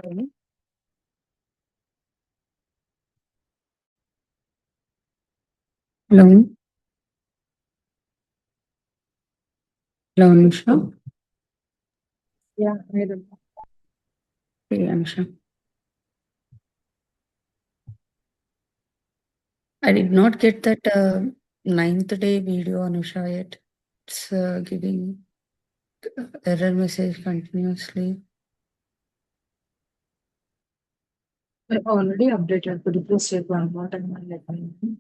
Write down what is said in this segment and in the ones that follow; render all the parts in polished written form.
Hello. Hello. Hello, Anusha. Yeah, I don't know. Hey, Anusha. I did not get that ninth day video, Anusha, yet. It's giving error message continuously. I already updated. Could you please check one more time and let me know?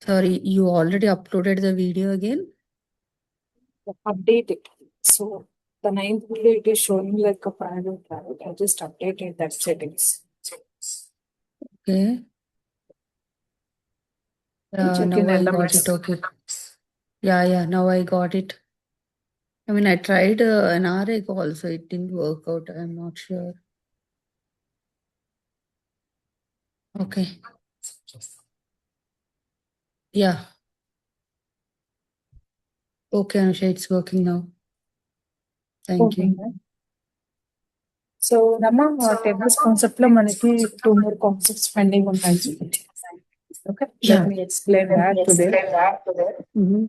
Sorry, you already uploaded the video again? Update it. So the ninth video it is showing like a private private. I just updated that settings. Okay. Check Now in I got it. LMS. Okay. Yeah, now I got it. I mean, I tried an hour ago also. It didn't work out. I'm not sure. Okay. Yeah. Okay, Anusha, it's working now. Thank Okay. you. So రమ్మ tables concept లో మనకి 2 more concepts pending ఉన్నాయి. Okay, Yeah. Let me explain that today. Mhm.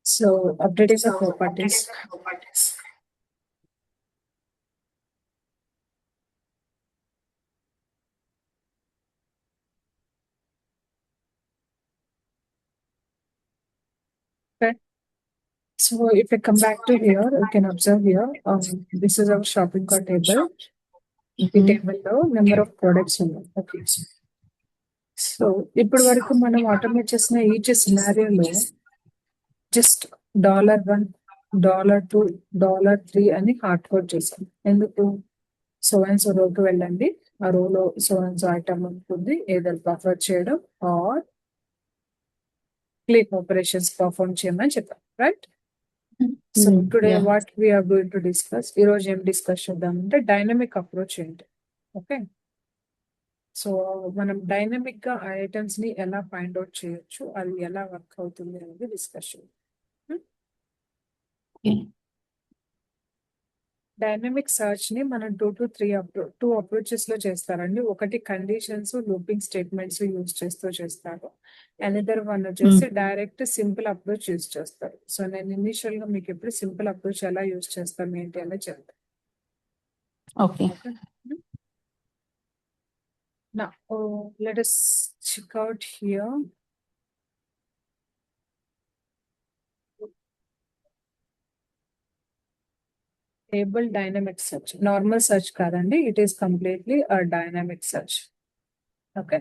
So updating the properties. Okay. So if I come back to here, you can observe here. This is our shopping cart table. ఈ Mhm. Table లో number of products ఉన్నాయి. Okay, so ఇప్పటి వరకు మనం automate చేసిన each సినారియోలో just $1, $2, $3 అని hard code చేసాం. ఎందుకు? సో అండ్ సో రోకి వెళ్ళండి, ఆ రోలో సో అండ్ సో ఐటమ్ ఉంటుంది, ఏదో బఫర్ చేయడం ఆర్ క్లీన్ ఆపరేషన్స్ పర్ఫార్మ్ చేయమని చెప్పాం, right? So today Yeah. What we are going to discuss, ఈ రోజు ఏం డిస్కస్ చేద్దామంటే డైనమిక్ అప్రోచ్ ఏంటి. ఓకే, సో మనం డైనమిక్ గా ఐటమ్స్ ని ఎలా ఫైండ్ అవుట్ చేయొచ్చు, అది ఎలా వర్క్ అవుతుంది అనేది డిస్కషన్. Okay. డైనమిక్ సర్చ్ ని మనం 2 అప్రోచెస్ లో చేస్తారండి. ఒకటి కండిషన్స్ లూపింగ్ స్టేట్మెంట్స్ యూజ్ చేస్తూ చేస్తారు. అనదర్ వన్ వచ్చేసి డైరెక్ట్ సింపుల్ అప్రోచ్ యూజ్ చేస్తారు. సో నేను ఇనిషియల్ గా మీకు ఎప్పుడు సింపుల్ అప్రోచ్ ఎలా యూజ్ చేస్తాం ఏంటి అనేది చెప్తాను. Okay. Okay, now let us check out here. Table dynamic search. Normal search కాదండి, it is completely a dynamic search. Okay,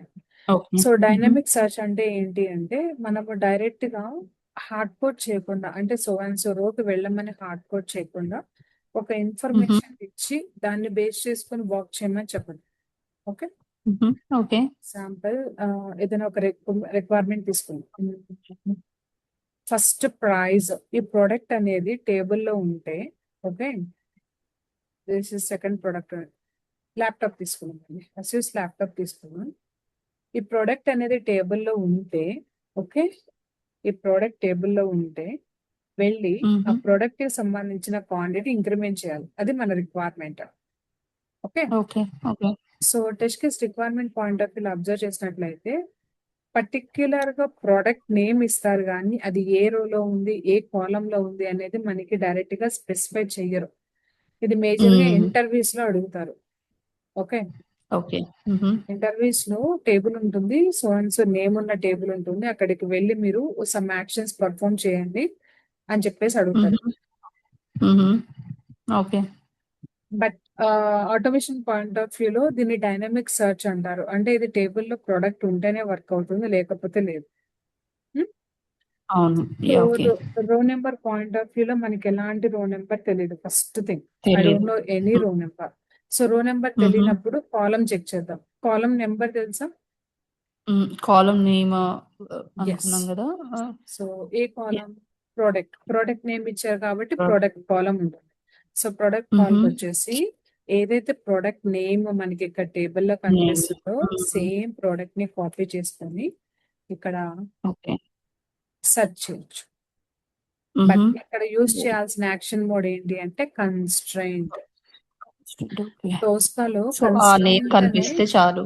Okay. So dynamic search అంటే ఏంటి అంటే మనము డైరెక్ట్ గా హార్డ్ కోడ్ చేయకుండా, అంటే సో అండ్ సో రోకి వెళ్ళమని హార్డ్ కోడ్ చేయకుండా ఒక ఇన్ఫర్మేషన్ ఇచ్చి దాన్ని బేస్ చేసుకుని వర్క్ చేయమని చెప్పండి. Okay, Okay. ఎగ్జాంపుల్ ఏదైనా ఒక రిక్వైర్మెంట్ తీసుకుందాం. ఫస్ట్ ప్రైజ్, ఈ ప్రోడక్ట్ అనేది టేబుల్లో ఉంటే, okay, this is second product. Laptop తీసుకున్నాం, అసూస్ ల్యాప్టాప్ తీసుకున్నాం. ఈ ప్రోడక్ట్ అనేది టేబుల్లో ఉంటే, ఓకే, ఈ ప్రోడక్ట్ టేబుల్లో ఉంటే వెళ్ళి ఆ ప్రోడక్ట్ కి సంబంధించిన క్వాంటిటీ ఇంక్రిమెంట్ చేయాలి. అది మన requirement. Okay, Okay. Okay. So test case requirement point of view observe చేసినట్లయితే పర్టిక్యులర్ గా ప్రోడక్ట్ నేమ్ ఇస్తారు, కానీ అది ఏ రోలో ఉంది, ఏ కాలం లో ఉంది అనేది మనకి డైరెక్ట్ గా స్పెసిఫై చెయ్యరు. ఇది మేజర్ గా ఇంటర్వ్యూస్ లో అడుగుతారు. Okay, Okay. ఇంటర్వ్యూస్ లో టేబుల్ ఉంటుంది, సో అండ్ సో నేమ్ ఉన్న టేబుల్ ఉంటుంది, అక్కడికి వెళ్ళి మీరు సమ్ యాక్షన్స్ పర్ఫార్మ్ చేయండి అని చెప్పేసి అడుగుతారు. Okay. But automation point of వ్యూలో దీన్ని డైనమిక్ సెర్చ్ అంటారు. అంటే ఇది టేబుల్లో ప్రొడక్ట్ ఉంటేనే వర్క్ అవుతుంది, లేకపోతే లేదు. అవును. So okay. Row number point of వ్యూలో మనకి ఎలాంటి రో నెంబర్ తెలియదు. ఫస్ట్ థింగ్ ఐ తెలీదు. Don't know any row number. So row number తెలియనప్పుడు కాలం చెక్ చేద్దాం. కాలం నెంబర్ తెలుసా? Column name yes. అనుకున్నాం కదా. సో ఏ కాలం? ప్రోడక్ట్ నేమ్ ఇచ్చారు కాబట్టి ప్రోడక్ట్ కాలం ఉంటుంది. సో ప్రోడక్ట్ కాలం వచ్చేసి ఏదైతే ప్రోడక్ట్ నేమ్ మనకి ఇక్కడ టేబుల్లో కనిపిస్తుందో సేమ్ ప్రోడక్ట్ ని కాపీ చేసుకొని ఇక్కడ ఓకే. సెర్చ్ చేయొచ్చు. బట్ ఇక్కడ యూజ్ చేయాల్సిన యాక్షన్ మోడ్ ఏంటి అంటే కన్స్ట్రైంట్. టోస్కాలో సో ఆ నేమ్ కనిపిస్తే చాలు.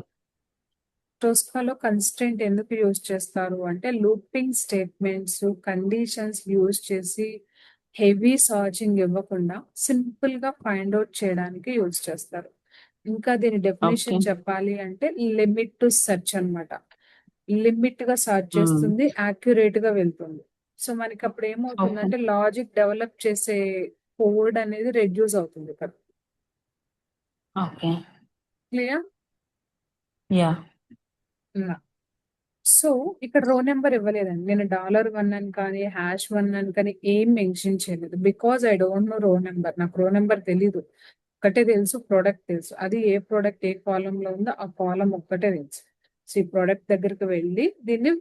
టోస్కాలో కన్స్ట్రైంట్ ఎందుకు యూజ్ చేస్తారు అంటే లూపింగ్ స్టేట్మెంట్స్, కండిషన్స్ యూజ్ చేసి హెవీ సర్చింగ్ ఇవ్వకుండా సింపుల్ గా ఫైండ్ అవుట్ చేయడానికి యూజ్ చేస్తారు. ఇంకా దీని డెఫినేషన్ Okay. చెప్పాలి అంటే లిమిట్ టు సెర్చ్ అన్నమాట. లిమిట్ గా సర్చ్ చేస్తుంది, యాక్యురేట్ గా వెళ్తుంది. సో మనకి అప్పుడు ఏమవుతుందంటే లాజిక్ డెవలప్ చేసే కోడ్ అనేది రెడ్యూస్ అవుతుంది ఇక్కడ. ఓకే. క్లియర్? యా. సో ఇక్కడ రో నెంబర్ ఇవ్వలేదండి. నేను $1 అని కానీ #1 అని కానీ ఏం మెన్షన్ చేయలేదు. బికాజ్ ఐ డోంట్ నో రో నెంబర్. నాకు రో నెంబర్ తెలీదు. ఒకటే తెలుసు, ప్రోడక్ట్ తెలుసు. అది ఏ ప్రోడక్ట్ ఏ కాలం లో ఉందో ఆ కాలం ఒక్కటే తెలుసు. సో ఈ ప్రోడక్ట్ దగ్గరికి వెళ్ళి దీన్ని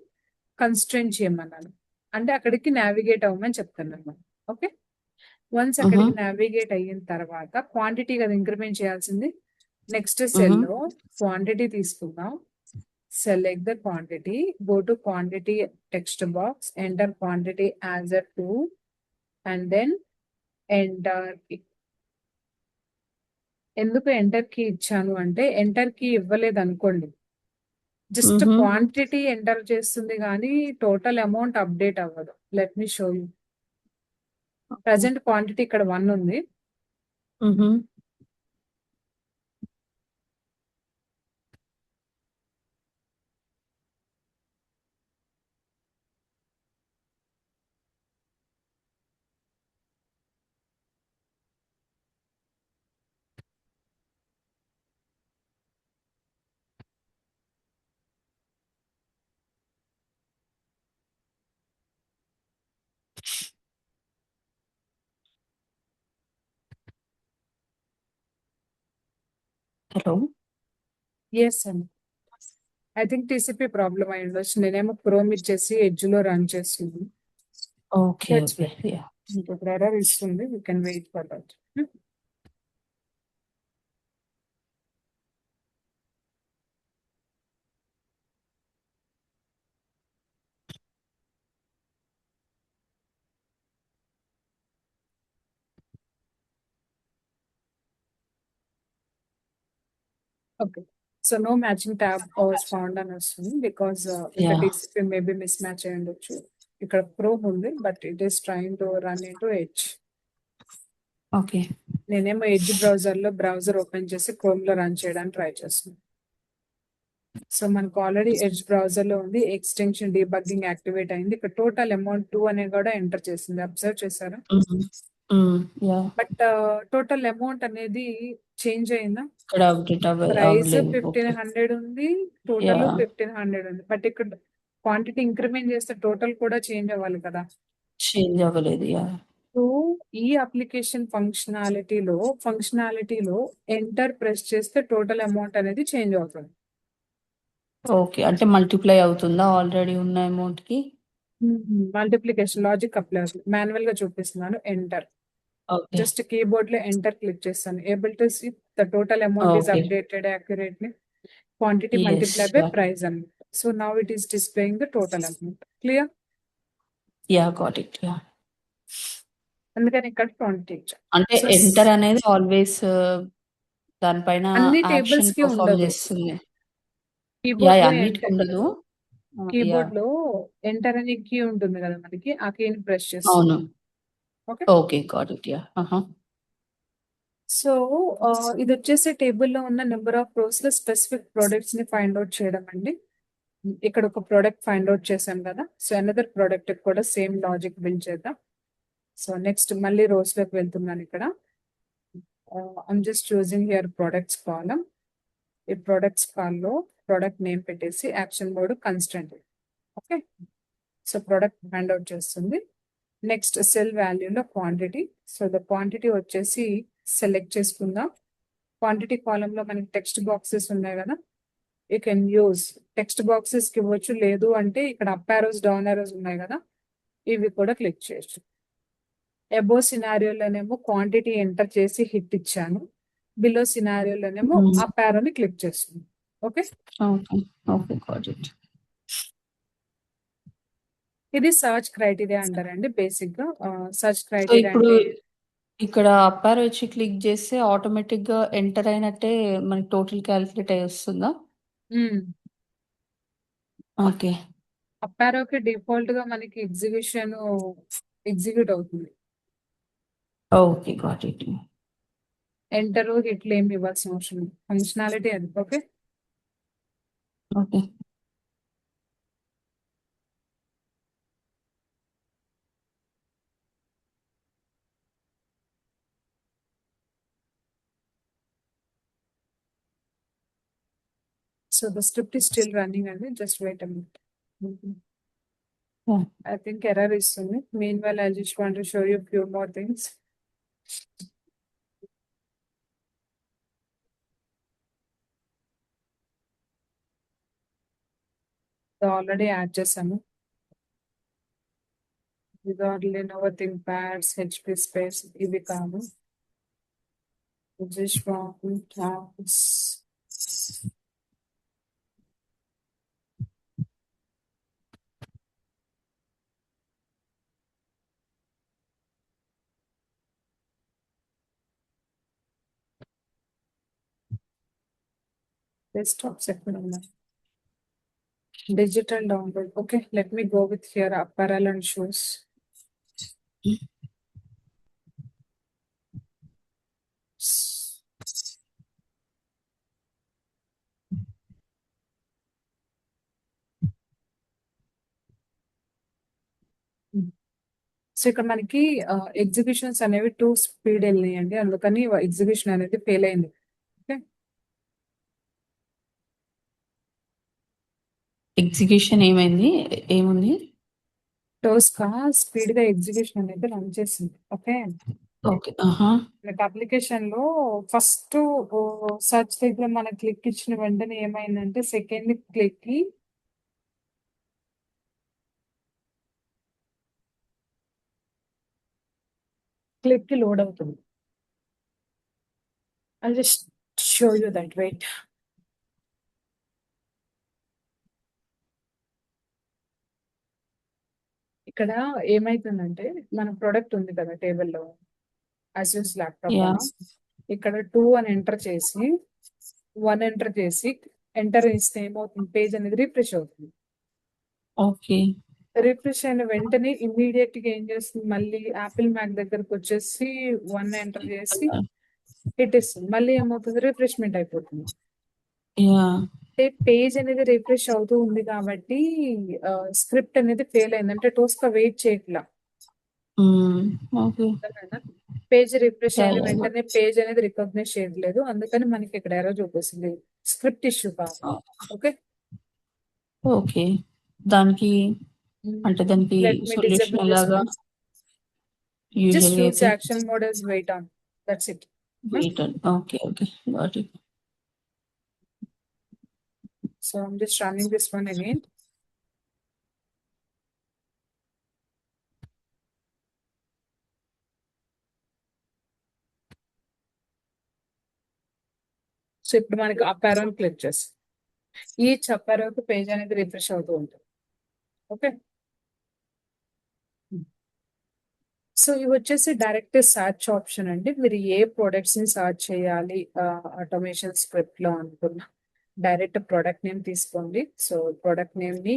కన్స్ట్రైన్ చేయమన్నాను. అంటే అక్కడికి నావిగేట్ అవ్వమని చెప్తాను. ఓకే. వన్స్ అక్కడికి నావిగేట్ అయిన తర్వాత క్వాంటిటీ కదా ఇంక్రిమెంట్ చేయాల్సింది. నెక్స్ట్ సెల్ లో క్వాంటిటీ తీసుకుందాం. Select the quantity, go to quantity text box, enter quantity as a 2 and then enter key. ఎందుకు ఎంటర్ కీ ఇచ్చాను అంటే ఎంటర్ కీ ఇవ్వలేదు అనుకోండి, జస్ట్ క్వాంటిటీ ఎంటర్ చేస్తుంది కానీ టోటల్ అమౌంట్ అప్డేట్ అవ్వదు. Let me show you. Present quantity ఇక్కడ 1 ఉంది. హలో. ఎస్ అండి. ఐ థింక్ టీసీపీ ప్రాబ్లమ్ అయి ఉండొచ్చు. నేనేమో క్రోమ్ ఇచ్చేసి ఎడ్జ్ లో రన్ చేస్తున్నాను. ఓకే. ఓకే. యా. ఇప్పుడు ఎర్రర్ ఇస్తుంది. You can wait for that. Okay. So no matching tab was found అని వస్తుంది because Yeah. TCP maybe mismatch అయి ఉండొచ్చు. ఇక్కడ క్రోమ్ ఉంది but it is trying to run into edge. Okay. నేనేమో edge browser లో browser open చేసి chrome లో రన్ చేయడానికి ట్రై చేస్తున్నాను. సో మనకు ఆల్రెడీ ఎడ్జ్ బ్రౌజర్ లో ఉంది. ఎక్స్టెన్షన్ డీబగ్గింగ్ యాక్టివేట్ అయింది. ఇక్కడ టోటల్ అమౌంట్ 2 అనేది కూడా ఎంటర్ చేసింది. అబ్జర్వ్ చేశారా? యా. బట్ టోటల్ అమౌంట్ అనేది చేంజ్ అయిందా? ఇక్కడ అప్డేట్ ప్రైస్ అవ్వలేదు. 1500 ఉంది, టోటల్ 1500 ఉంది. బట్ ఇక్కడ క్వాంటిటీ ఇంక్రిమెంట్ చేస్తే టోటల్ కూడా చేంజ్ అవ్వాలి కదా. చేంజ్ అవ్వలేదు. యా. సో ఈ అప్లికేషన్ ఫంక్షనాలిటీలో ఎంటర్ ప్రెస్ చేస్తే టోటల్ అమౌంట్ అనేది చేంజ్ అవుతుంది. ఓకే. అంటే మల్టిప్లై అవుతుందా ఆల్రెడీ ఉన్న అమౌంట్ కి? మల్టిప్లికేషన్ లాజిక్ అప్లై అవుతుంది. మాన్యువల్ గా చూపిస్తున్నాను. ఎంటర్. ఓకే. జస్ట్ కీబోర్డ్ లో ఎంటర్ క్లిక్ చేస్తాను. Able to see the total amount is updated accurately. Quantity Yes, multiply by yeah. Price అన్నమాట. So now it is displaying the total amount. Clear? Yeah, got it. Yeah. అందుకని ఇక్కడ quantity ఇచ్చాను. అంటే So, enter అనేది always దానిపైన అన్ని action tables కి perform ఉండదు. చేస్తుంది. యా, కీబోర్డ్ లో అన్నిటికీ ఉండదు. కీబోర్డ్ లో ఎంటర్ అనే కీ ఉంటుంది కదా మనకి, ఆ కీని ప్రెస్ చేస్తాం. అవును. Okay. Okay, got it. Yeah. So ఇది వచ్చేసి టేబుల్లో ఉన్న నెంబర్ ఆఫ్ రోస్ లో స్పెసిఫిక్ ప్రొడక్ట్స్ ని ఫైండ్ అవుట్ చేయడం అండి. ఇక్కడ ఒక ప్రోడక్ట్ ఫైండ్ అవుట్ చేసాం కదా. సో అనదర్ ప్రోడక్ట్ కూడా సేమ్ లాజిక్ బిల్డ్ చేద్దాం. సో నెక్స్ట్ మళ్ళీ రోస్ లోకి వెళ్తున్నాను. ఇక్కడ I'm just choosing here products column. ఈ ప్రొడక్ట్స్ కాల్లో ప్రొడక్ట్ నేమ్ పెట్టేసి action mode constant. Okay, so product hand out చేస్తుంది. నెక్స్ట్ సెల్ వాల్యూలో క్వాంటిటీ. సో ద క్వాంటిటీ వచ్చేసి సెలెక్ట్ చేసుకుందాం. క్వాంటిటీ కాలంలో మనకి టెక్స్ట్ బాక్సెస్ ఉన్నాయి కదా, you can use text boxes కి ఇవ్వచ్చు. లేదు అంటే ఇక్కడ అప్ ఆరోస్ డౌన్ ఆరోస్ ఉన్నాయి కదా, ఇవి కూడా క్లిక్ చేయొచ్చు. అబో సినారియోలోనేమో క్వాంటిటీ ఎంటర్ చేసి హిట్ ఇచ్చాను. బిలో సినారియోలోనేమో అప్ ఆరోని క్లిక్ చేస్తుంది. Okay, Okay. Okay, got it. ఇది సర్చ్ క్రైటీరియా అంటారండి. బేసిక్ గా సర్చ్ సో క్రైటీరియా ఇప్పుడు అంటే ఇక్కడ అప్పార్ వచ్చి క్లిక్ చేస్తే ఆటోమేటిక్ గా ఎంటర్ అయినట్టే మనకి టోటల్ క్యాలిక్యులేట్ అయ్యి వస్తుందా? ఓకే. అప్ ఆరోకి డిఫాల్ట్ గా మనకి ఎగ్జిక్యూట్ అవుతుంది. Okay, got it. ఎంటర్ హిట్లు ఏమి ఇవ్వాల్సిన అవసరం లేదు. ఫంక్షనాలిటీ అది. Okay, okay. so the script is still running and just wait a minute. Yeah. I think error is soon. Meanwhile, I just want to show you a few more things. So already add చేసాము. Without Lenovo ThinkPads, HP space, ఇవి కాదు. Just want tabs. Desktops ఎక్కడ ఉన్నాయి? Digital download. Okay, let me go with here apparel and shoes. So ఇక్కడ మనకి exhibitions అనేవి 2 speed వెళ్ళినాయండి, అందుకని exhibition అనేది ఫెయిల్ అయింది. ఓకే, ఎగ్జిక్యూషన్ ఏమైంది? ఏముంది? టోస్కా స్పీడ్ గా ఎగ్జిక్యూషన్ అనేది రన్ చేసింది. Okay, okay. ఆహా. మనకి అప్లికేషన్ లో ఫస్ట్ సర్చ్ దగ్గర మనం క్లిక్ ఇచ్చిన వెంటనే ఏమైందంటే సెకండ్ క్లిక్ కి లోడ్ అవుతుంది. I just show you that. Wait, ఇక్కడ ఏమైతుందంటే మన ప్రొడక్ట్ ఉంది కదా టేబుల్లో, అసూస్ ల్యాప్టాప్ యా. అని. ఇక్కడ 2 అని ఎంటర్ చేసి 1 ఎంటర్ చేసి ఎంటర్ ఇస్తే ఏమవుతుంది, పేజ్ అనేది రిఫ్రెష్ అవుతుంది. ఓకే. రిఫ్రెష్ అయిన వెంటనే ఇమ్మీడియట్ గా ఏం చేస్తుంది, మళ్ళీ యాపిల్ మ్యాక్ దగ్గరకు వచ్చేసి 1 ఎంటర్ చేసి హిట్ ఇస్తుంది. మళ్ళీ ఏమవుతుంది, రిఫ్రెష్మెంట్ అయిపోతుంది. యా. అంటే పేజ్ అనేది రిఫ్రెష్ అవుతూ ఉంది కాబట్టి స్క్రిప్ట్ అనేది ఫెయిల్ అయింది. అంటే టోస్కా వెయిట్ చేయట్లా. ఓకే. పేజ్ రిఫ్రెష్ అయిన Yeah. వెంటనే పేజ్ అనేది రికగ్నైజ్ చేయట్లేదు, అందుకని మనకి ఇక్కడ ఎర్రర్ చూపిస్తుంది. స్క్రిప్ట్ ఇష్యూ కాదు. Okay, okay. దానికి అంటే దానికి Let me solution disable this ఎలాగా? one. Just యూజువల్గా use అయితే action mode as wait on. That's it. Wait. Okay. Okay, got it. So I'm just running this one again. So ఇప్పుడు మనకి up ఆరోని click చేస్తాం. ఈచ్ అప్ ఆరోకి page అనేది refresh అవుతూ ఉంటుంది. ఓకే, సో ఇవి వచ్చేసి డైరెక్ట్ సర్చ్ ఆప్షన్ అండి. మీరు ఏ ప్రొడక్ట్స్ ని సర్చ్ చేయాలి ఆటోమేషన్ స్క్రిప్ట్ లో అనుకున్నా, డైరెక్ట్ ప్రొడక్ట్ నేమ్ తీసుకోండి. సో ప్రొడక్ట్ నేమ్ ని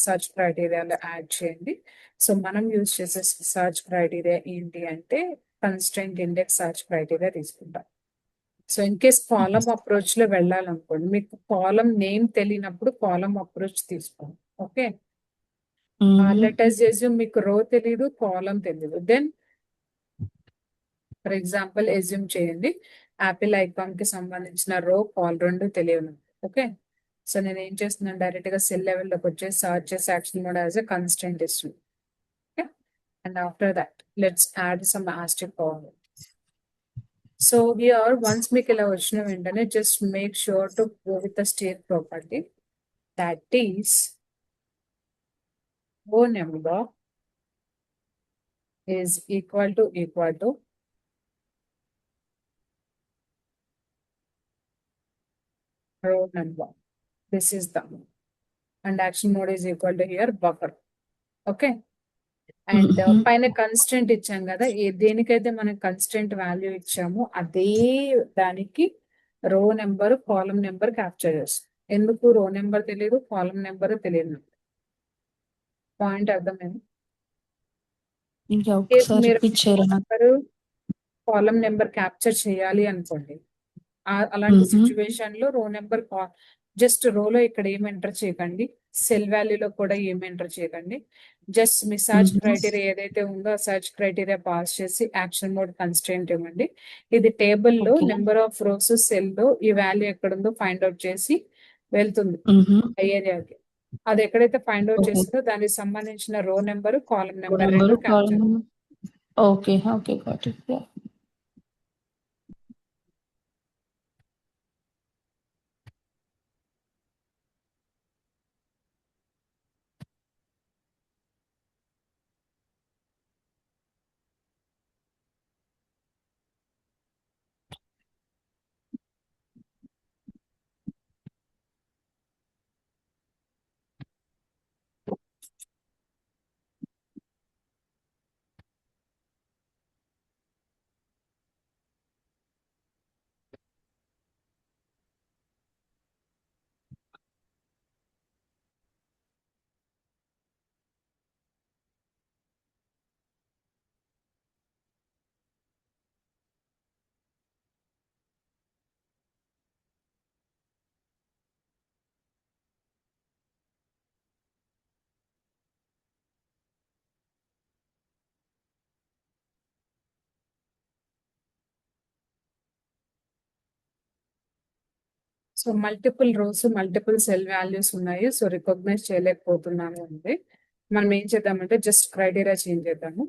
సర్చ్ క్రైటీరియాలో యాడ్ చేయండి. సో మనం యూజ్ చేసే సర్చ్ క్రైటీరియా ఏంటి అంటే కన్స్ట్రెంట్ ఇండెక్స్ సర్చ్ క్రైటీరియా తీసుకుంటాం. So in case column approach లో వెళ్ళాలనుకోండి, మీకు కాలమ్ నేమ్ తెలియనప్పుడు కాలమ్ అప్రోచ్ తీసుకోండి. ఓకే, లెట్ us assume మీకు రో తెలీదు, కాలమ్ తెలీదు, దెన్ ఫర్ ఎగ్జాంపుల్ ఎజ్యూమ్ చేయండి, యాపిల్ ఐకాన్ కి సంబంధించిన రో కాల్ రెండు తెలియదు. ఓకే, సో నేను ఏం చేస్తున్నాను, డైరెక్ట్ గా సెల్ లెవెల్లోకి వచ్చేసి సర్చ్ చేసి action mode as a constant ఇస్తుంది. Okay, and after that let's add some asterisk power. So here once మీకు ఇలా వచ్చిన వెంటనే just make sure to go with the state property, that is row number is equal to row number. This is the, and action mode is equal to here buffer. Okay, and పైన constant ఇచ్చాం కదా, దేనికైతే మనం constant value ఇచ్చామో అదే దానికి రో number column number capture చేస్తాం. ఎందుకు రో నెంబర్ తెలియదు, కాలం నెంబర్ తెలియదు, పాయింట్ అర్థమైంది. ఇంకా ఒకసారి మీరు రిపీట్ చేయరా నాకు? కాలం నెంబర్ క్యాప్చర్ చేయాలి అనుకోండి, అలాంటి సిచ్యువేషన్ లో రో నెంబర్ జస్ట్ రోలో ఇక్కడ ఏం ఎంటర్ చేయకండి, సెల్ వాల్యూలో కూడా ఏం ఎంటర్ చేయకండి, జస్ట్ మీ సర్చ్ క్రైటీరియా ఏదైతే ఉందో ఆ సర్చ్ క్రైటీరియా పాస్ చేసి యాక్షన్ మోడ్ కన్స్టెంట్ ఇవ్వండి. ఇది టేబుల్లో Okay. Number of rose cell లో ఈ వాల్యూ ఎక్కడుందో ఫైండ్ అవుట్ చేసి వెళ్తుంది ఆ ఏరియాకి. అది ఎక్కడైతే ఫైండ్ అవుట్ Okay. చేసిందో దానికి సంబంధించిన row number column Row number number, రెండు column capture. number. Okay, okay, got it. Yeah. So multiple rows multiple cell values ఉన్నాయి, సో రికగ్నైజ్ చేయలేకపోతున్నాను అంటే మనం ఏం చేద్దామంటే జస్ట్ క్రైటీరియా చేంజ్ చేద్దాము.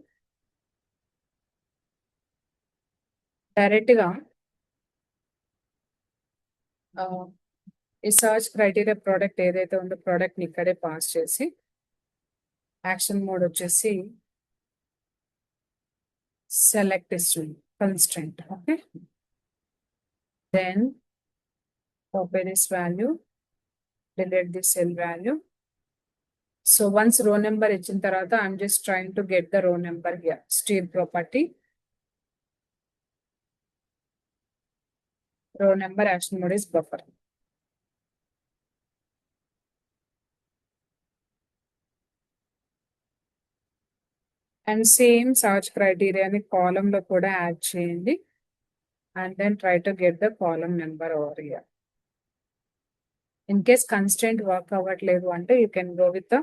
డైరెక్ట్ గా ఈ సర్చ్ క్రైటీరియా ప్రోడక్ట్ ఏదైతే ఉందో ప్రోడక్ట్ ని ఇక్కడే పాస్ చేసి యాక్షన్ మోడ్ వచ్చేసి సెలెక్ట్ ఇస్తుంది constraint. Okay, then copy this value, delete this cell value. So once row number ఇచ్చిన తర్వాత I'm just trying to get the row number here. String property, row number action mode is buffer. And same search criteria ని column లో కూడా add చేయండి, and then try to get the column number over here. In case constraint work అవ్వట్లేదు అంటే you can go with the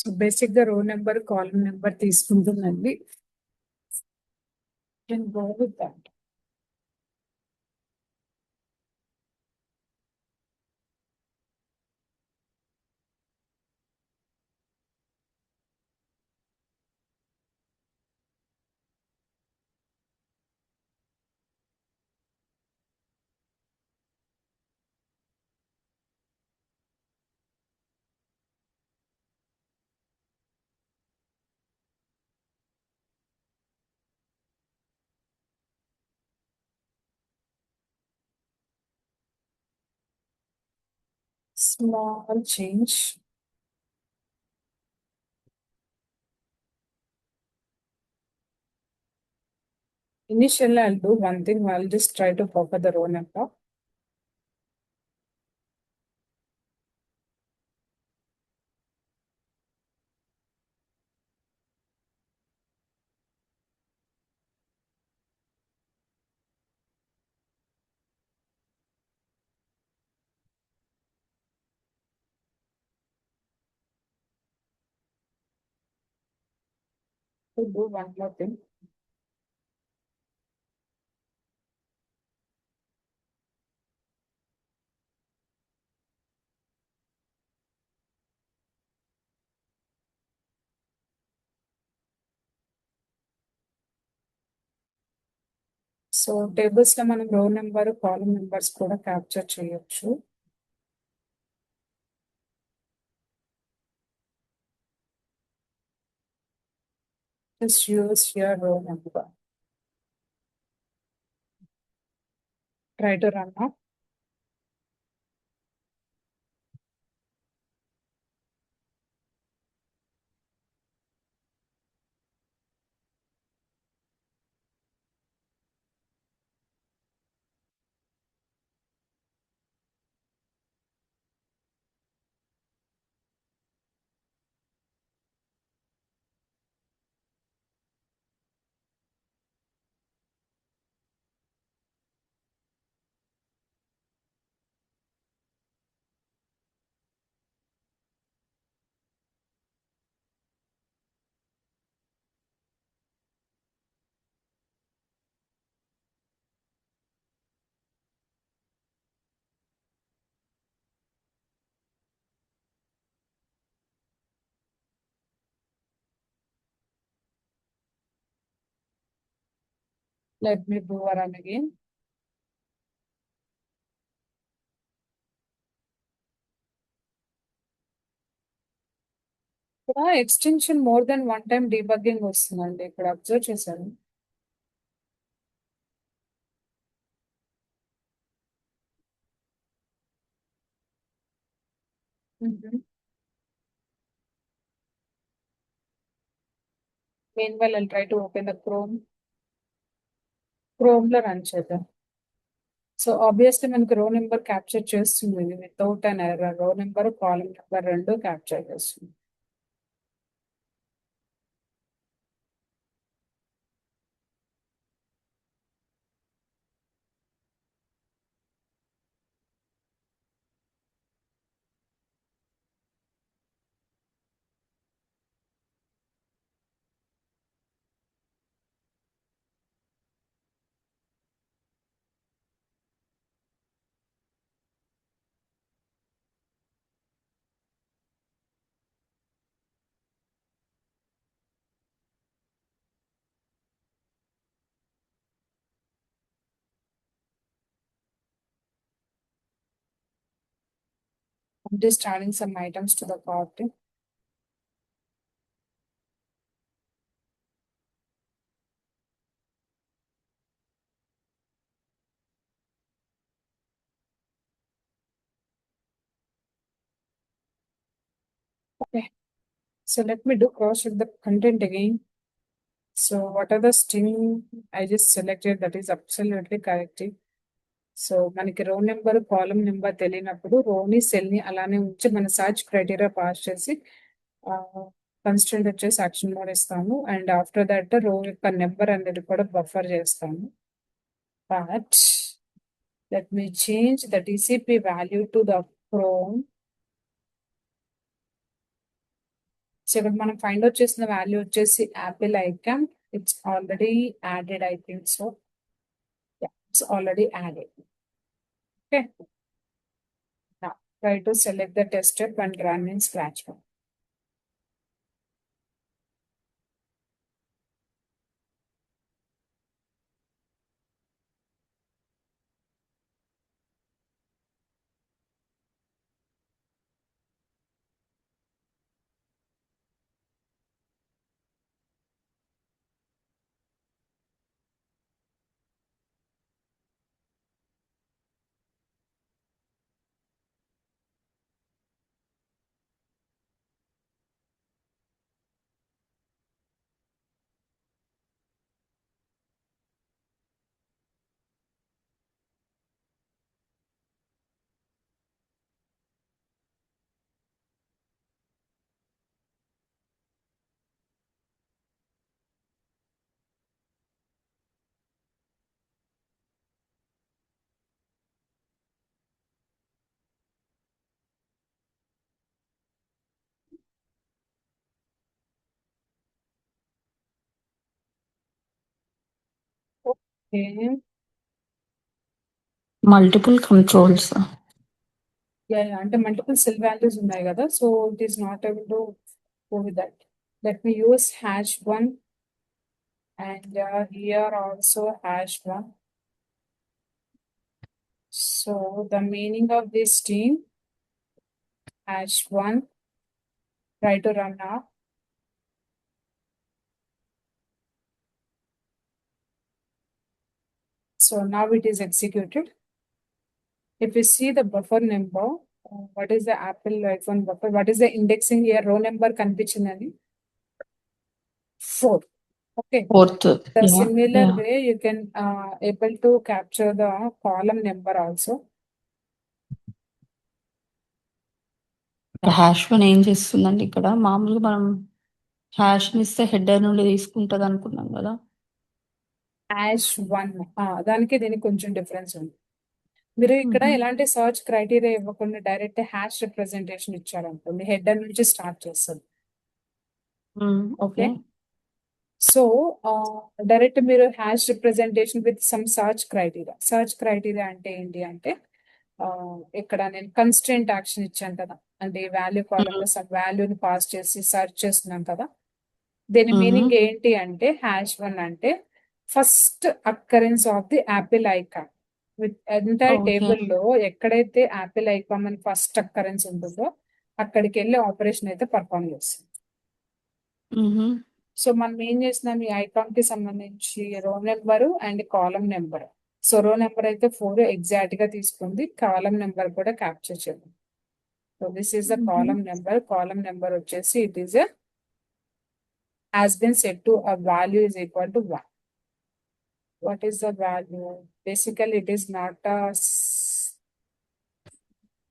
so basic గా row number column number తీసుకుంటుందండి. Can go with that. Small change. Initially, I'll do one thing. I'll just try to copy the row number. To do one more thing. So tables లో మనం రో number కాలం numbers కూడా capture చేయొచ్చు. Just use your row number. Try to run up. Let me do a run again. ఇక్కడ extension more than one time debugging వస్తుందండి. ఇక్కడ observe చేశాను. Meanwhile, I'll try to open the Chrome. Chrome లో run చేద్దాం. So obviously మనకి రో number capture చేస్తుంది without an error. రో నెంబర్ కాలం నెంబర్ రెండు క్యాప్చర్ చేస్తుంది. I'm just adding some items to the cart. Okay. So let me do cross check the content again. So what are the string I just selected that is absolutely correct. So మనకి రో number column number తెలియనప్పుడు రోని cell ని అలానే ఉంచి మన search criteria pass చేసి constant వచ్చేసి action mode ఇస్తాము. అండ్ ఆఫ్టర్ దట్ రో యొక్క నెంబర్ అనేది కూడా బఫర్ చేస్తాము. But let me change the TCP value to the chrome. So ఇక్కడ మనం ఫైండ్ అవుట్ చేసిన వాల్యూ వచ్చేసి Apple icon. It's already added, I think so. It's already added. Okay. Now try to select the test step and run in Scratch. Okay. Multiple controls. అంటే multiple cell values ఉన్నాయి కదా, so it is not able to go with that. Let me use #1 and here also #1. So the meaning of this team #1, try to run now. So now it is executed. If you see the buffer number, what is the Apple iPhone buffer? What is the indexing here? Row number కనిపించిందని 4. Okay. 4th. The Yeah, similar yeah. way you can able to capture the column number also. #1 ఏం చేస్తుందండి ఇక్కడ? మామూలుగా మనం #ని ఇస్తే header నుండి తీసుకుంటది అనుకున్నాం కదా. #1 దానికి దీనికి కొంచెం డిఫరెన్స్ ఉంది. మీరు ఇక్కడ ఎలాంటి సర్చ్ క్రైటీరియా ఇవ్వకుండా డైరెక్ట్ హ్యాష్ రిప్రజెంటేషన్ ఇచ్చారనుకోండి, హెడర్ నుంచి స్టార్ట్ చేస్తుంది. ఓకే. సో డైరెక్ట్ మీరు hash representation with some search criteria. Search criteria అంటే ఏంటి అంటే, ఇక్కడ నేను కన్స్ట్రెంట్ యాక్షన్ ఇచ్చాను కదా, అంటే వాల్యూ కాలం లో సమ్ వాల్యూని పాస్ చేసి సర్చ్ చేస్తున్నాం కదా. దీని మీనింగ్ ఏంటి అంటే, #1 అంటే first occurrence of the Apple icon with entire Okay. Table లో ఎక్కడైతే యాపిల్ ఐకాన్ అని ఫస్ట్ అక్కరెన్స్ ఉంటుందో అక్కడికి వెళ్ళి ఆపరేషన్ అయితే పర్ఫామ్ చేస్తుంది. సో మనం ఏం చేస్తున్నాం, ఈ ఐకాన్ కి సంబంధించి row number and column number. So row number అయితే 4 ఎగ్జాక్ట్ గా తీసుకుంది, కాలం నెంబర్ కూడా క్యాప్చర్ చేయండి. So this is the column number. Column number వచ్చేసి it is has been set to a value is equal to 1. What is the value? Basically it is not a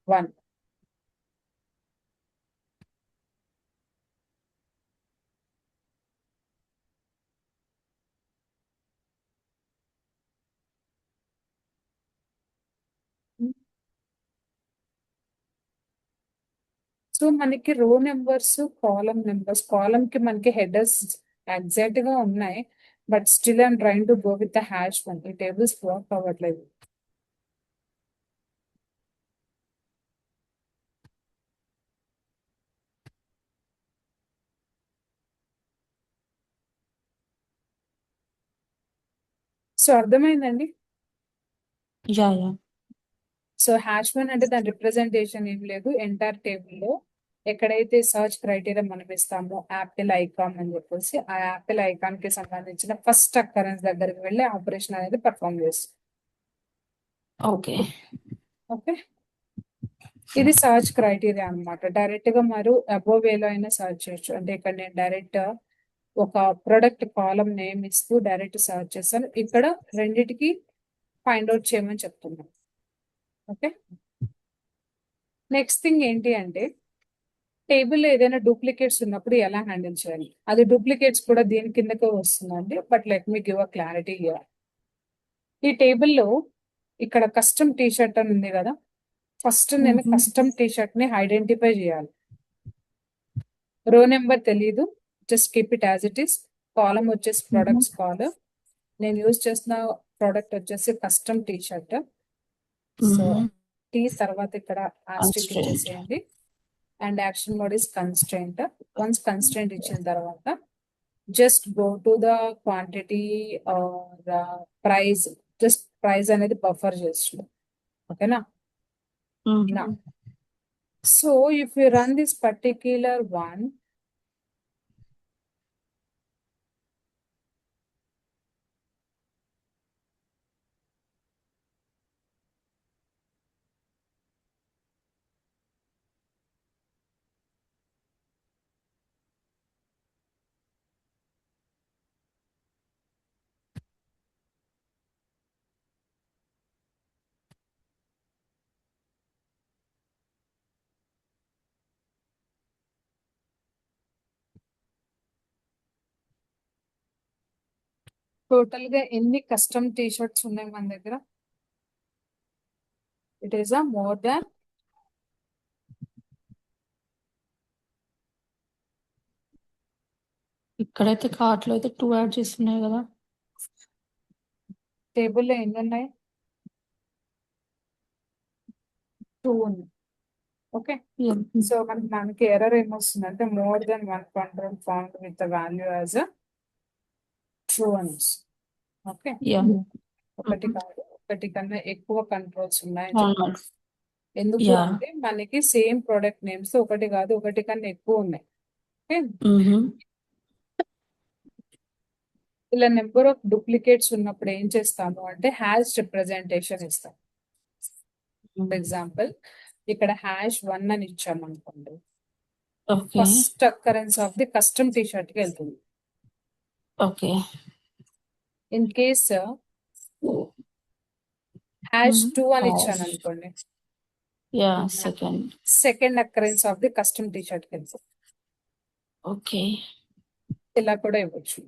1. So మనకి రో numbers, కాలం numbers, కాలం కి మనకి headers exact గా ఉన్నాయి, but still I'm trying to go with the #1. ఈ tables work అవ్వట్లేదు. So అర్థమైందండి. Yeah. So #1 అంటే దాని రిప్రజెంటేషన్ ఏం లేదు, ఎంటైర్ టేబుల్లో ఎక్కడైతే సర్చ్ క్రైటీరియా మనం ఇస్తామో యాపిల్ ఐకాన్ అని చెప్పేసి, ఆ యాపిల్ ఐకాన్ కి సంబంధించిన ఫస్ట్ అక్కరెన్స్ దగ్గరికి వెళ్ళి ఆపరేషన్ అనేది పర్ఫామ్ చేస్తుంది. ఓకే. ఓకే, ఇది సర్చ్ క్రైటీరియా అన్నమాట. డైరెక్ట్ గా మీరు అబోవ్ వేలో అయినా సర్చ్ చేయొచ్చు. అంటే ఇక్కడ నేను డైరెక్ట్ ఒక ప్రొడక్ట్ కాలం నేమ్ ఇస్తూ డైరెక్ట్ సర్చ్ చేస్తాను. ఇక్కడ రెండిటికి ఫైండ్ అవుట్ చేయమని చెప్తున్నాను. ఓకే, నెక్స్ట్ థింగ్ ఏంటి అంటే, టేబుల్లో ఏదైనా డూప్లికేట్స్ ఉన్నప్పుడు ఎలా హ్యాండిల్ చేయాలి. అది డూప్లికేట్స్ కూడా దీని కిందకే వస్తుందండి, but let me give a clarity here. ఈ టేబుల్లో ఇక్కడ కస్టమ్ టీ షర్ట్ అని ఉంది కదా, ఫస్ట్ నేను కస్టమ్ టీ షర్ట్ ని ఐడెంటిఫై చేయాలి. రో నెంబర్ తెలియదు, just keep it as it is. Column వచ్చేసి ప్రొడక్ట్స్ కాలం. నేను యూజ్ చేసిన ప్రోడక్ట్ వచ్చేసి custom T shirt. So T తర్వాత ఇక్కడ ఆస్ట్రిక్ ఇచ్చేసేయండి. And action mode is constraint. Once constraint ఇచ్చిన తర్వాత just go to the quantity or price. Just price అనేది బఫర్ చేస్తుంది. ఓకేనా. నా so if you run this particular one, total గా ఎన్ని కస్టమ్ టీ షర్ట్స్ ఉన్నాయి మన దగ్గర? It is a more than ఇక్కడైతే కార్ట్లో అయితే 2 యాడ్ చేస్తున్నాయి కదా. టేబుల్లో ఎన్ని ఉన్నాయి? 2 ఉన్నాయి. Okay, Yeah. సో మనకి ఎర్రర్ ఏమొస్తుందంటే more than 1 control found with the value as true అని వస్తుంది. Okay, Yeah. ఒకటి Mhm. కాదు, ఒకటి కన్నా ఎక్కువ కంట్రోల్స్ ఉన్నాయని Oh, చెప్తాను. no. ఎందుకు Yeah. అంటే మనకి సేమ్ ప్రోడక్ట్ నేమ్స్ ఒకటి కాదు, ఒకటి కన్నా ఎక్కువ ఉన్నాయి. Okay, Mm-hmm. ఇలా నెంబర్ ఆఫ్ డూప్లికేట్స్ ఉన్నప్పుడు ఏం చేస్తాము అంటే హ్యాష్ రిప్రజెంటేషన్ ఇస్తాం. ఫర్ ఎగ్జాంపుల్ ఇక్కడ #1 అని ఇచ్చాము అనుకోండి, Okay. First occurrence of the custom T shirt కి వెళ్తుంది. Okay. ఇన్ కేస్ #2 అని ఇచ్చాను Hash. అనుకోండి, Yeah, second. Second occurrence of the custom T shirt కి వెళ్తుంది. Okay. ఇలా కూడా ఇవ్వచ్చు.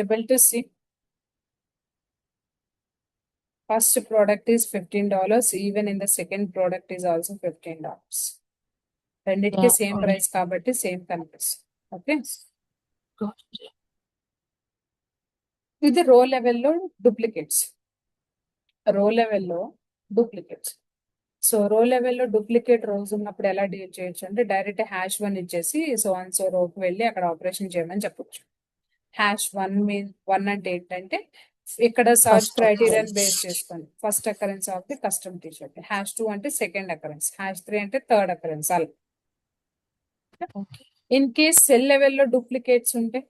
Able to see first product is $15, even in the second product is also $15. రెండిటికి Yeah. సేమ్ ప్రైస్ కాబట్టి సేమ్ కనిపిస్తుంది. ఓకే, Got ఇది రో లెవెల్లో డూప్లికేట్స్. రో లెవెల్లో డూప్లికేట్స్. సో రో లెవెల్లో డూప్లికేట్ రోస్ ఉన్నప్పుడు ఎలా డీల్ చేయొచ్చు అంటే డైరెక్ట్ #1 ఇచ్చేసి సో రోకి వెళ్ళి అక్కడ ఆపరేషన్ చేయమని చెప్పొచ్చు. #1 అంటే ఏంటంటే ఇక్కడ సర్చ్ First క్రైటీరియాని occurrence. బేస్ చేసుకొని first occurrence of the custom T shirt, #2 అంటే సెకండ్ అకరెన్స్, #3 అంటే థర్డ్ అకరెన్స్. అలా Okay. ఇన్ కేస్ సెల్ లెవెల్లో డూప్లికేట్స్ ఉంటే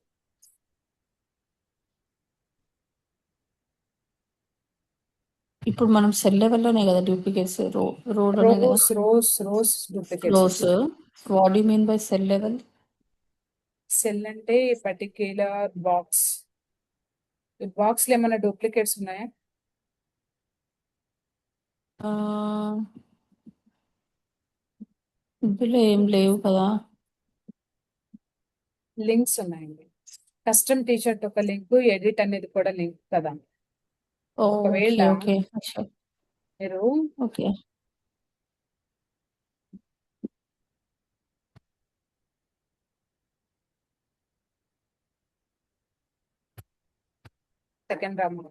ఇప్పుడు మనం సెల్ లెవెల్లోనే కదా డూప్లికేట్స్ రోలోనే కదా rows duplicates. Rows. What you mean by cell level? Cell అంటే పర్టిక్యులర్ బాక్స్. బాక్స్ లో ఏమైనా డూప్లికేట్స్ ఉన్నాయా? ఇందులో ఏం లేవు కదా. లింక్స్ ఉన్నాయండి. కస్టమ్ టీ షర్ట్ ఒక లింక్, ఎడిట్ అనేది కూడా లింక్ కదా. ఒకవేళ ఓకే. మీరు ఓకే. సెకండ్ రాము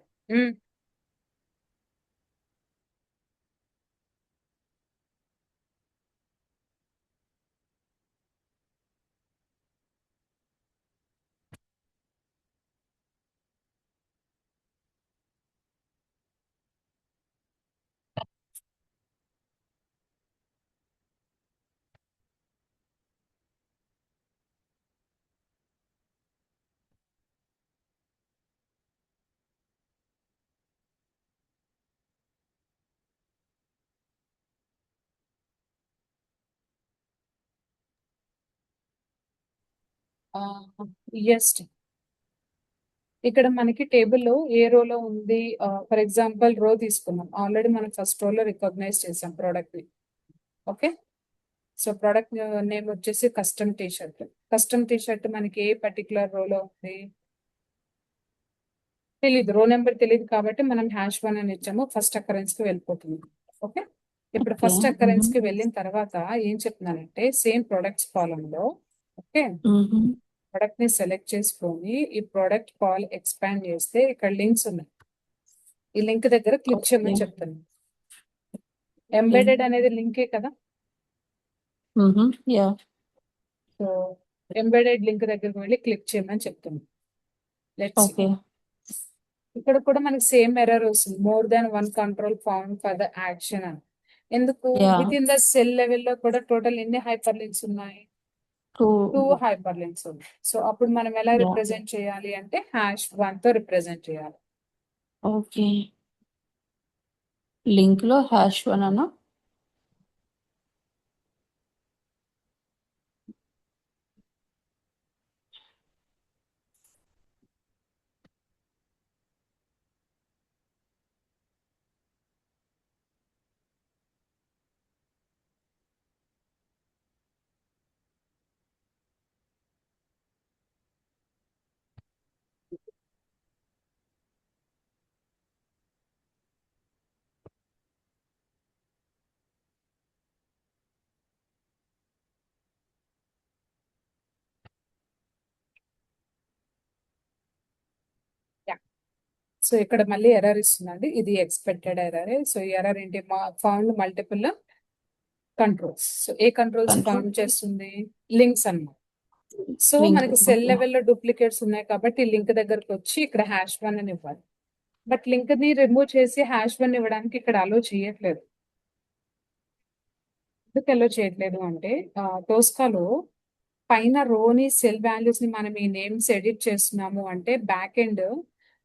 ఎస్. ఇక్కడ మనకి టేబుల్లో ఏ రోలో ఉంది, ఫర్ ఎగ్జాంపుల్ రో తీసుకున్నాం, ఆల్రెడీ మనం ఫస్ట్ రోలో రికగ్నైజ్ చేసాం ప్రోడక్ట్ ని. ఓకే, సో ప్రోడక్ట్ నేమ్ వచ్చేసి custom T shirt. Custom T shirt మనకి ఏ పర్టికులర్ రోలో ఉంది తెలీదు, రో నెంబర్ తెలియదు కాబట్టి మనం #1 అని ఇచ్చాము, ఫస్ట్ అకరెన్స్ కి వెళ్ళిపోతుంది. ఓకే, ఇప్పుడు Okay. ఫస్ట్ అకరెన్స్ కి వెళ్ళిన తర్వాత ఏం చెప్తున్నానంటే సేమ్ ప్రొడక్ట్స్ కాలమ్ లో ఓకే ప్రొడక్ట్ ని సెలెక్ట్ చేసుకొని ఈ ప్రొడక్ట్ కాల్ ఎక్స్పాండ్ చేస్తే ఇక్కడ లింక్స్ ఉన్నాయి. ఈ లింక్ దగ్గర క్లిక్ చేయమని Okay. చెప్తాను. ఎంబెడెడ్ అనేది లింకే కదా. యా. సో ఎంబెడెడ్ లింక్ దగ్గరకు వెళ్ళి క్లిక్ చేయమని చెప్తాను. Let's okay. ఇక్కడ కూడా మనకి సేమ్ ఎర్రర్ వస్తుంది, more than 1 control found for the action అని. ఎందుకు? Yeah. With in the cell లెవెల్లో కూడా టోటల్ ఎన్ని హైపర్ లింక్స్ ఉన్నాయి? 2 హైపర్ లింక్స్ ఉన్నాయి. సో అప్పుడు మనం ఎలా Yeah. రిప్రజెంట్ చేయాలి అంటే #1 తో రిప్రజెంట్ చేయాలి. ఓకే. లింక్ లో #1 అన్న. సో ఇక్కడ మళ్ళీ ఎర్రర్ ఇస్తుందండి, ఇది ఎక్స్పెక్టెడ్ ఎర్రర్. సో ఈ ఎర్రర్ ఏంటి, found multiple controls. So A controls Control. Found చేస్తుంది, లింక్స్ అన్నమాట. So Link. మనకి సెల్ Okay. లెవెల్లో డూప్లికేట్స్ ఉన్నాయి కాబట్టి లింక్ దగ్గరకు వచ్చి ఇక్కడ #1 అని ఇవ్వాలి. బట్ లింక్ ని రిమూవ్ చేసి #1 ఇవ్వడానికి ఇక్కడ అలో చేయట్లేదు. ఎందుకు అలో చేయట్లేదు అంటే టోస్కాలో పైన రోని సెల్ వాల్యూస్ ని మనం ఈ నేమ్స్ ఎడిట్ చేస్తున్నాము అంటే బ్యాక్ ఎండ్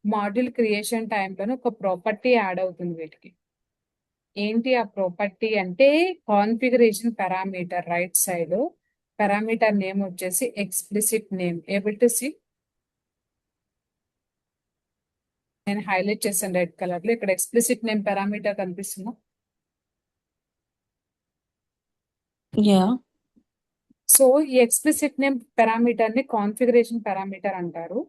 మాడ్యూల్ క్రియేషన్ టైంలోనే ఒక ప్రాపర్టీ యాడ్ అవుతుంది వీటికి. ఏంటి ఆ ప్రాపర్టీ అంటే configuration parameter right side parameter name వచ్చేసి explicit name. Able to see, నేను హైలైట్ చేశాను రెడ్ కలర్ లో. ఇక్కడ ఎక్స్ప్లిసిట్ నేమ్ పారామీటర్ కనిపిస్తుందా? Yeah. సో ఈ ఎక్స్ప్లిసిట్ నేమ్ పారామీటర్ ని కాన్ఫిగరేషన్ పారామీటర్ అంటారు.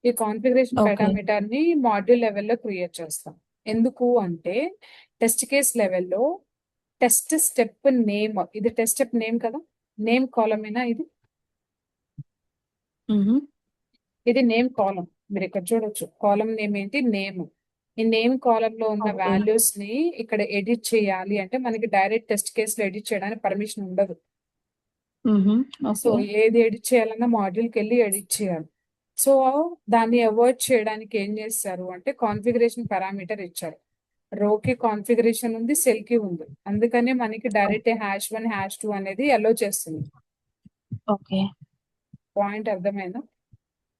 ఈ కాన్ఫిగరేషన్ Okay. పారామీటర్ ని మాడ్యూల్ లెవెల్లో క్రియేట్ చేస్తాం. ఎందుకు అంటే టెస్ట్ కేస్ లెవెల్లో టెస్ట్ స్టెప్ నేమ్, ఇది టెస్ట్ స్టెప్ నేమ్ కదా, నేమ్ కాలమ్ ఏనా ఇది? Mm-hmm. ఇది నేమ్ కాలమ్. మీరు ఇక్కడ చూడొచ్చు కాలమ్ నేమ్ ఏంటి, నేమ్. ఈ నేమ్ కాలమ్ లో ఉన్న Okay. వాల్యూస్ ని ఇక్కడ ఎడిట్ చేయాలి అంటే మనకి డైరెక్ట్ టెస్ట్ కేస్ లో ఎడిట్ చేయడానికి పర్మిషన్ ఉండదు. Mm-hmm. So Okay. ఏది ఎడిట్ చేయాలన్నా మాడ్యూల్ కి వెళ్ళి ఎడిట్ చేయాలి. సో దాన్ని అవాయిడ్ చేయడానికి ఏం చేస్తారు అంటే కాన్ఫిగరేషన్ పారామీటర్ ఇచ్చారు. రోకి కాన్ఫిగరేషన్ ఉంది, సెల్ కి ఉంది, అందుకనే మనకి డైరెక్ట్ #1 #2 అనేది అలో చేస్తుంది. Okay. పాయింట్ అర్థమైందా?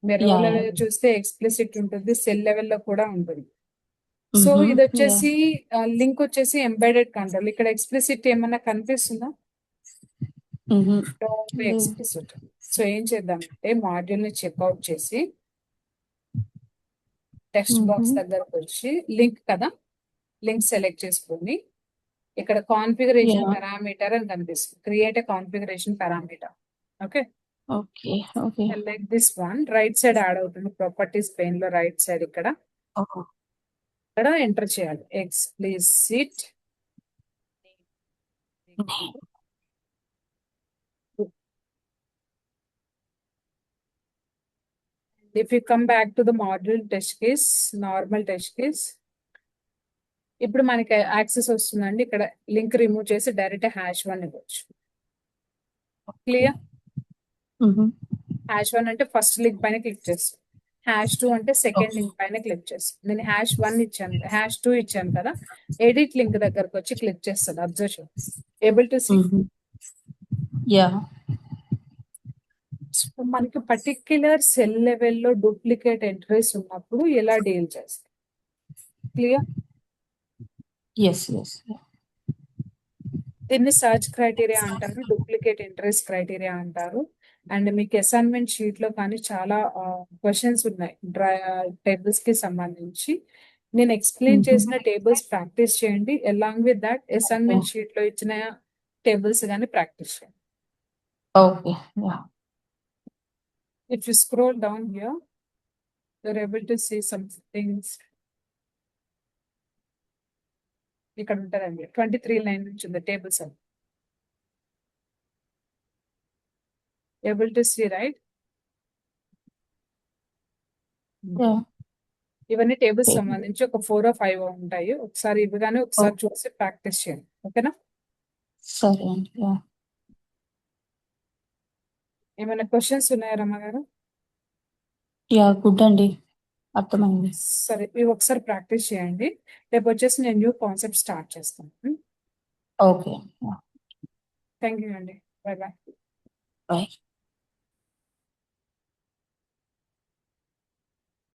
మీరు రో Yeah. లెవెల్ చూస్తే ఎక్స్ప్లిసిట్ ఉంటుంది, సెల్ లెవెల్లో కూడా ఉంటుంది. So Mm-hmm. ఇది వచ్చేసి లింక్ వచ్చేసి ఎంబెడెడ్ కంట్రోల్. ఇక్కడ ఎక్స్ప్లిసిట్ ఏమన్నా కనిపిస్తుందా? Mm-hmm. ఎక్స్ప్లిసిట్. సో ఏం చేద్దామంటే మాడ్యూల్ ని చెక్అవుట్ చేసి టెక్స్ట్ బాక్స్ Mm-hmm. దగ్గరకు వచ్చి లింక్ కదా, లింక్ సెలెక్ట్ చేసుకొని ఇక్కడ కాన్ఫిగరేషన్ Yeah. పారామీటర్ అని కనిపిస్తుంది. Create a configuration parameter. Okay, Okay. Okay. Like this one right side add అవుతుంది ప్రాపర్టీస్ పెయిన్ లో రైట్ సైడ్ ఇక్కడ Oh. ఇక్కడ ఎంటర్ చేయాలి explicit. If you come back to the module test case, normal test case, ఇప్పుడు మనకి access వస్తుందండి. ఇక్కడ link remove చేసి డైరెక్ట్ #1 ఇవ్వచ్చు. క్లియర్? Mm-hmm. #1 అంటే ఫస్ట్ లింక్ పైన క్లిక్ చేస్తాం, #2 అంటే సెకండ్ Okay. లింక్ పైన క్లిక్ చేస్తాం. నేను #1 ఇచ్చాను, #2 ఇచ్చాను కదా, ఎడిట్ లింక్ దగ్గరకు వచ్చి క్లిక్ చేస్తాను. అబ్జర్వ్ చేయండి. Able to see? Mm-hmm. Yeah. మనకి పర్టిక్యులర్ సెల్ లెవెల్లో డూప్లికేట్ ఎంట్రీస్ ఉన్నప్పుడు ఎలా డీల్ చేస్తాం? క్లియర్? Yes. Yes. దీన్ని సర్చ్ క్రైటీరియా అంటారు, డూప్లికేట్ ఎంట్రీస్ క్రైటీరియా అంటారు. అండ్ మీకు అసైన్మెంట్ షీట్ లో కానీ చాలా క్వశ్చన్స్ ఉన్నాయి టేబుల్స్ కి సంబంధించి. నేను ఎక్స్ప్లెయిన్ Mm-hmm. చేసిన టేబుల్స్ ప్రాక్టీస్ చేయండి, along with that assignment sheet లో ఇచ్చిన టేబుల్స్ కానీ ప్రాక్టీస్ చేయండి. Okay. Yeah. If you scroll down here, you're able to see some things. ఇక్కడ ఉంటారండి 23 లైన్ నుంచి ఉంది టేబుల్స్ అని. Able to see right? Yeah. ఇవన్నీ టేబుల్స్ Okay. సంబంధించి ఒక 4 or 5 ఉంటాయి. ఒకసారి ఇవి కానీ ఒకసారి చూసి ప్రాక్టీస్ చేయండి. ఓకేనా? సరే అండి. Yeah. ఏమైనా క్వశ్చన్స్ ఉన్నాయా రమ్మ గారు? Yeah. Good అండి, అర్థమైంది. సరే, ఇవి ఒకసారి ప్రాక్టీస్ చేయండి. రేపు వచ్చేసి నేను న్యూ కాన్సెప్ట్ స్టార్ట్ చేస్తాను. Okay. Yeah. థ్యాంక్ యూ అండి. Bye bye. Bye.